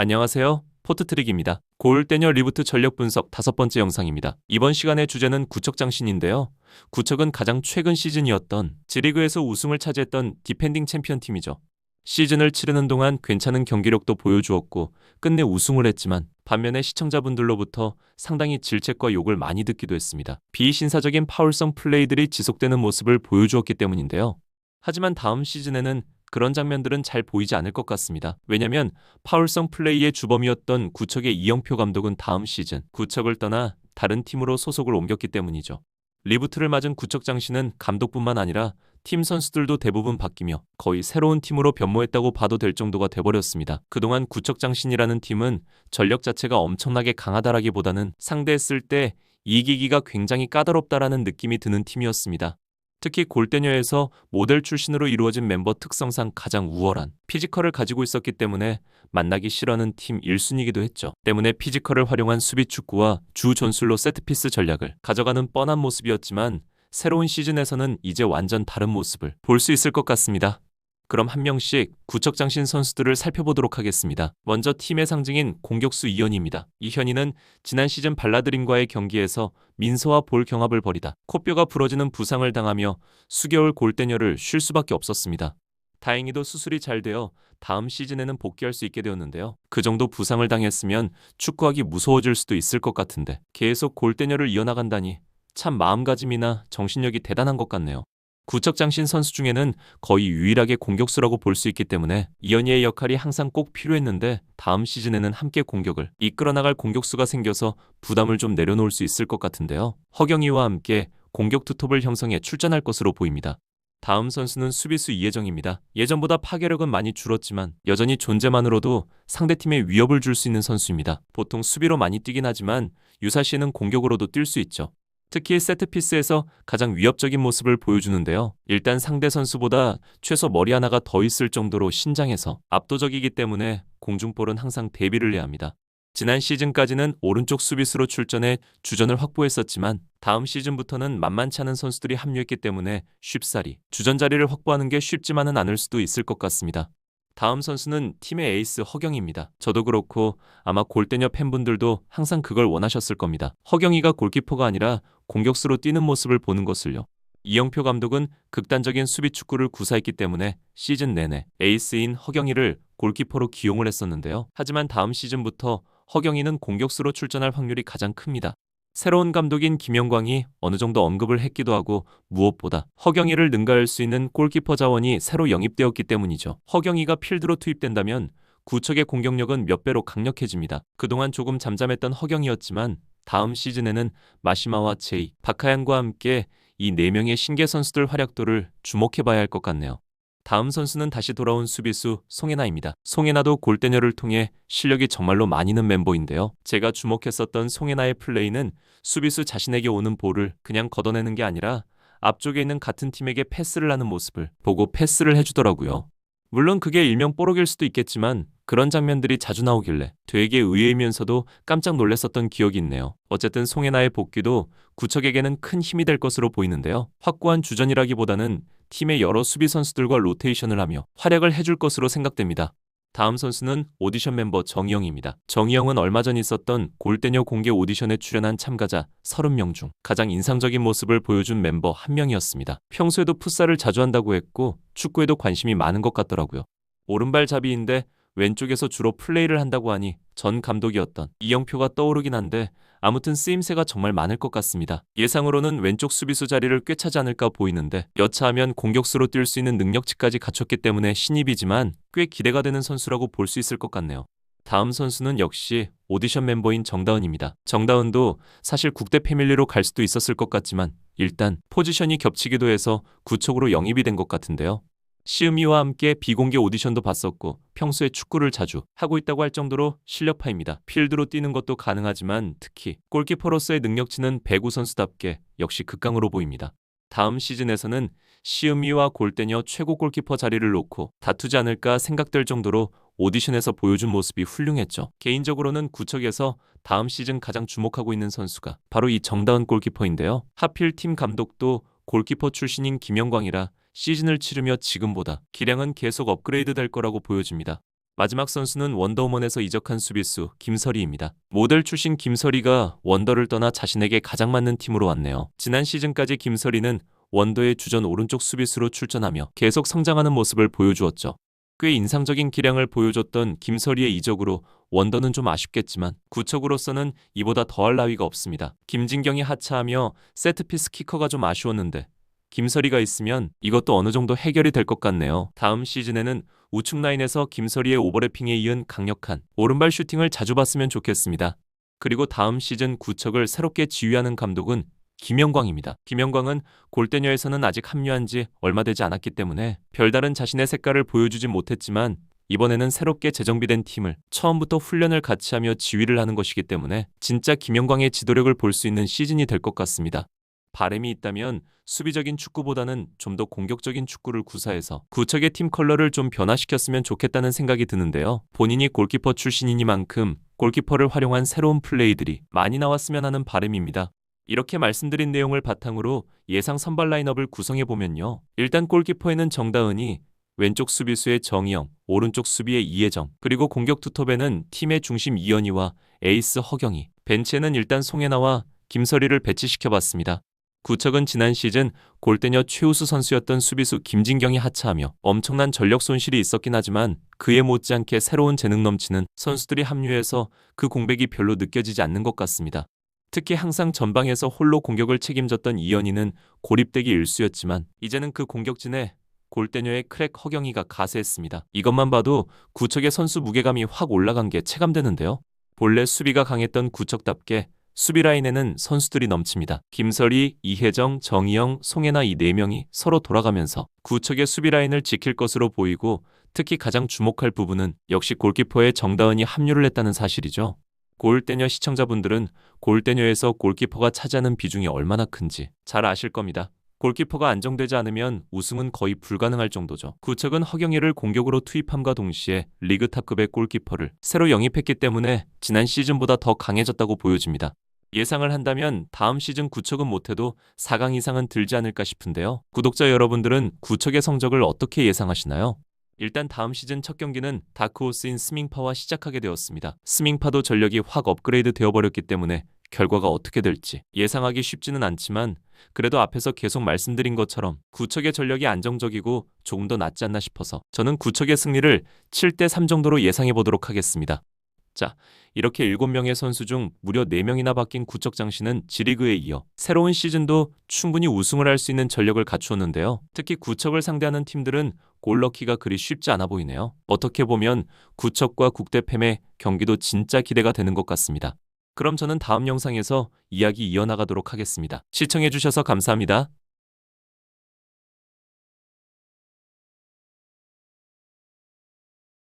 안녕하세요. 포트트릭입니다. 골대녀 리부트 전력 분석 5번째 영상입니다. 이번 시간의 주제는 구척장신인데요. 구척은 가장 최근 시즌이었던 G리그에서 우승을 차지했던 디펜딩 챔피언 팀이죠. 시즌을 치르는 동안 괜찮은 경기력도 보여주었고 끝내 우승을 했지만 반면에 시청자분들로부터 상당히 질책과 욕을 많이 듣기도 했습니다. 비신사적인 파울성 플레이들이 지속되는 모습을 보여주었기 때문인데요. 하지만 다음 시즌에는 그런 장면들은 잘 보이지 않을 것 같습니다. 왜냐면 파울성 플레이의 주범이었던 구척의 이영표 감독은 다음 시즌 구척을 떠나 다른 팀으로 소속을 옮겼기 때문이죠. 리부트를 맞은 구척 장신은 감독뿐만 아니라 팀 선수들도 대부분 바뀌며 거의 새로운 팀으로 변모했다고 봐도 될 정도가 돼버렸습니다. 그동안 구척 장신이라는 팀은 전력 자체가 엄청나게 강하다라기보다는 상대했을 때 이기기가 굉장히 까다롭다라는 느낌이 드는 팀이었습니다. 특히 골대녀에서 모델 출신으로 이루어진 멤버 특성상 가장 우월한 피지컬을 가지고 있었기 때문에 만나기 싫어하는 팀 1순위이기도 했죠. 때문에 피지컬을 활용한 수비 축구와 주 전술로 세트피스 전략을 가져가는 뻔한 모습이었지만 새로운 시즌에서는 이제 완전 다른 모습을 볼 수 있을 것 같습니다. 그럼 한 명씩 구척장신 선수들을 살펴보도록 하겠습니다. 먼저 팀의 상징인 공격수 이현희입니다. 이현희는 지난 시즌 발라드림과의 경기에서 민서와 볼 경합을 벌이다 코뼈가 부러지는 부상을 당하며 수개월 골대녀를 쉴 수밖에 없었습니다. 다행히도 수술이 잘 되어 다음 시즌에는 복귀할 수 있게 되었는데요. 그 정도 부상을 당했으면 축구하기 무서워질 수도 있을 것 같은데 계속 골대녀를 이어나간다니 참 마음가짐이나 정신력이 대단한 것 같네요. 구척장신 선수 중에는 거의 유일하게 공격수라고 볼 수 있기 때문에 이현희의 역할이 항상 꼭 필요했는데 다음 시즌에는 함께 공격을 이끌어 나갈 공격수가 생겨서 부담을 좀 내려놓을 수 있을 것 같은데요. 허경희와 함께 공격 투톱을 형성해 출전할 것으로 보입니다. 다음 선수는 수비수 이혜정입니다. 예전보다 파괴력은 많이 줄었지만 여전히 존재만으로도 상대팀에 위협을 줄 수 있는 선수입니다. 보통 수비로 많이 뛰긴 하지만 유사시에는 공격으로도 뛸 수 있죠. 특히 세트피스에서 가장 위협적인 모습을 보여주는데요. 일단 상대 선수보다 최소 머리 하나가 더 있을 정도로 신장해서 압도적이기 때문에 공중볼은 항상 대비를 해야 합니다. 지난 시즌까지는 오른쪽 수비수로 출전해 주전을 확보했었지만 다음 시즌부터는 만만치 않은 선수들이 합류했기 때문에 쉽사리 주전 자리를 확보하는 게 쉽지만은 않을 수도 있을 것 같습니다. 다음 선수는 팀의 에이스 허경희입니다. 저도 그렇고 아마 골대녀 팬분들도 항상 그걸 원하셨을 겁니다. 허경희가 골키퍼가 아니라 공격수로 뛰는 모습을 보는 것을요. 이영표 감독은 극단적인 수비 축구를 구사했기 때문에 시즌 내내 에이스인 허경희를 골키퍼로 기용을 했었는데요. 하지만 다음 시즌부터 허경희는 공격수로 출전할 확률이 가장 큽니다. 새로운 감독인 김영광이 어느 정도 언급을 했기도 하고 무엇보다 허경희를 능가할 수 있는 골키퍼 자원이 새로 영입되었기 때문이죠. 허경희가 필드로 투입된다면 구척의 공격력은 몇 배로 강력해집니다. 그동안 조금 잠잠했던 허경희였지만 다음 시즌에는 마시마와 제이, 박하양과 함께 이 4명의 신계 선수들 활약도를 주목해봐야 할 것 같네요. 다음 선수는 다시 돌아온 수비수 송혜나입니다. 송혜나도 골대녀를 통해 실력이 정말로 많이 는 멤버인데요. 제가 주목했었던 송혜나의 플레이는 수비수 자신에게 오는 볼을 그냥 걷어내는 게 아니라 앞쪽에 있는 같은 팀에게 패스를 하는 모습을 보고 패스를 해주더라고요. 물론 그게 일명 뽀록일 수도 있겠지만 그런 장면들이 자주 나오길래 되게 의외이면서도 깜짝 놀랐었던 기억이 있네요. 어쨌든 송혜나의 복귀도 구척에게는 큰 힘이 될 것으로 보이는데요. 확고한 주전이라기보다는 팀의 여러 수비 선수들과 로테이션을 하며 활약을 해줄 것으로 생각됩니다. 다음 선수는 오디션 멤버 정희영입니다. 정희영은 얼마 전 있었던 골대녀 공개 오디션에 출연한 참가자 30명 중 가장 인상적인 모습을 보여준 멤버 한 명이었습니다. 평소에도 풋살을 자주 한다고 했고 축구에도 관심이 많은 것 같더라고요. 오른발잡이인데 왼쪽에서 주로 플레이를 한다고 하니 전 감독이었던 이영표가 떠오르긴 한데 아무튼 쓰임새가 정말 많을 것 같습니다. 예상으로는 왼쪽 수비수 자리를 꿰차지 않을까 보이는데 여차하면 공격수로 뛸 수 있는 능력치까지 갖췄기 때문에 신입이지만 꽤 기대가 되는 선수라고 볼 수 있을 것 같네요. 다음 선수는 역시 오디션 멤버인 정다은입니다. 정다은도 사실 국대 패밀리로 갈 수도 있었을 것 같지만 일단 포지션이 겹치기도 해서 구척으로 영입이 된 것 같은데요. 시음이와 함께 비공개 오디션도 봤었고 평소에 축구를 자주 하고 있다고 할 정도로 실력파입니다. 필드로 뛰는 것도 가능하지만 특히 골키퍼로서의 능력치는 배구 선수답게 역시 극강으로 보입니다. 다음 시즌에서는 시음이와 골대녀 최고 골키퍼 자리를 놓고 다투지 않을까 생각될 정도로 오디션에서 보여준 모습이 훌륭했죠. 개인적으로는 구척에서 다음 시즌 가장 주목하고 있는 선수가 바로 이 정다은 골키퍼인데요. 하필 팀 감독도 골키퍼 출신인 김영광이라 시즌을 치르며 지금보다 기량은 계속 업그레이드 될 거라고 보여집니다. 마지막 선수는 원더우먼에서 이적한 수비수 김설희입니다. 모델 출신 김설희가 원더를 떠나 자신에게 가장 맞는 팀으로 왔네요. 지난 시즌까지 김설희는 원더의 주전 오른쪽 수비수로 출전하며 계속 성장하는 모습을 보여주었죠. 꽤 인상적인 기량을 보여줬던 김설희의 이적으로 원더는 좀 아쉽겠지만 구척으로서는 이보다 더할 나위가 없습니다. 김진경이 하차하며 세트피스 키커가 좀 아쉬웠는데 김설희가 있으면 이것도 어느 정도 해결이 될 것 같네요. 다음 시즌에는 우측 라인에서 김설희의 오버래핑에 이은 강력한 오른발 슈팅을 자주 봤으면 좋겠습니다. 그리고 다음 시즌 구척을 새롭게 지휘하는 감독은 김영광입니다. 김영광은 골대녀에서는 아직 합류한 지 얼마 되지 않았기 때문에 별다른 자신의 색깔을 보여주지 못했지만 이번에는 새롭게 재정비된 팀을 처음부터 훈련을 같이 하며 지휘를 하는 것이기 때문에 진짜 김영광의 지도력을 볼 수 있는 시즌이 될 것 같습니다. 바람이 있다면 수비적인 축구보다는 좀 더 공격적인 축구를 구사해서 구척의 팀 컬러를 좀 변화시켰으면 좋겠다는 생각이 드는데요. 본인이 골키퍼 출신이니만큼 골키퍼를 활용한 새로운 플레이들이 많이 나왔으면 하는 바람입니다. 이렇게 말씀드린 내용을 바탕으로 예상 선발 라인업을 구성해보면요. 일단 골키퍼에는 정다은이, 왼쪽 수비수의 정희영, 오른쪽 수비의 이혜정, 그리고 공격 투톱에는 팀의 중심 이현희와 에이스 허경희, 벤치에는 일단 송혜나와 김설희를 배치시켜봤습니다. 구척은 지난 시즌 골대녀 최우수 선수였던 수비수 김진경이 하차하며 엄청난 전력 손실이 있었긴 하지만 그에 못지않게 새로운 재능 넘치는 선수들이 합류해서 그 공백이 별로 느껴지지 않는 것 같습니다. 특히 항상 전방에서 홀로 공격을 책임졌던 이현희는 고립되기 일쑤였지만 이제는 그 공격진에 골대녀의 크랙 허경희가 가세했습니다. 이것만 봐도 구척의 선수 무게감이 확 올라간 게 체감되는데요. 본래 수비가 강했던 구척답게 수비 라인에는 선수들이 넘칩니다. 김설희, 이혜정, 정희영, 송혜나 이 4명이 서로 돌아가면서 구척의 수비 라인을 지킬 것으로 보이고 특히 가장 주목할 부분은 역시 골키퍼의 정다은이 합류를 했다는 사실이죠. 골대녀 시청자분들은 골대녀에서 골키퍼가 차지하는 비중이 얼마나 큰지 잘 아실 겁니다. 골키퍼가 안정되지 않으면 우승은 거의 불가능할 정도죠. 구척은 허경희를 공격으로 투입함과 동시에 리그 탑급의 골키퍼를 새로 영입했기 때문에 지난 시즌보다 더 강해졌다고 보여집니다. 예상을 한다면 다음 시즌 구척은 못해도 4강 이상은 들지 않을까 싶은데요. 구독자 여러분들은 구척의 성적을 어떻게 예상하시나요? 일단 다음 시즌 첫 경기는 다크호스인 스밍파와 시작하게 되었습니다. 스밍파도 전력이 확 업그레이드 되어버렸기 때문에 결과가 어떻게 될지 예상하기 쉽지는 않지만 그래도 앞에서 계속 말씀드린 것처럼 구척의 전력이 안정적이고 조금 더 낫지 않나 싶어서 저는 구척의 승리를 7대3 정도로 예상해 보도록 하겠습니다. 자, 이렇게 7명의 선수 중 무려 4명이나 바뀐 구척 장신은 G리그에 이어 새로운 시즌도 충분히 우승을 할 수 있는 전력을 갖추었는데요. 특히 구척을 상대하는 팀들은 골 넣기가 그리 쉽지 않아 보이네요. 어떻게 보면 구척과 국대팸의 경기도 진짜 기대가 되는 것 같습니다. 그럼 저는 다음 영상에서 이야기 이어나가도록 하겠습니다. 시청해주셔서 감사합니다.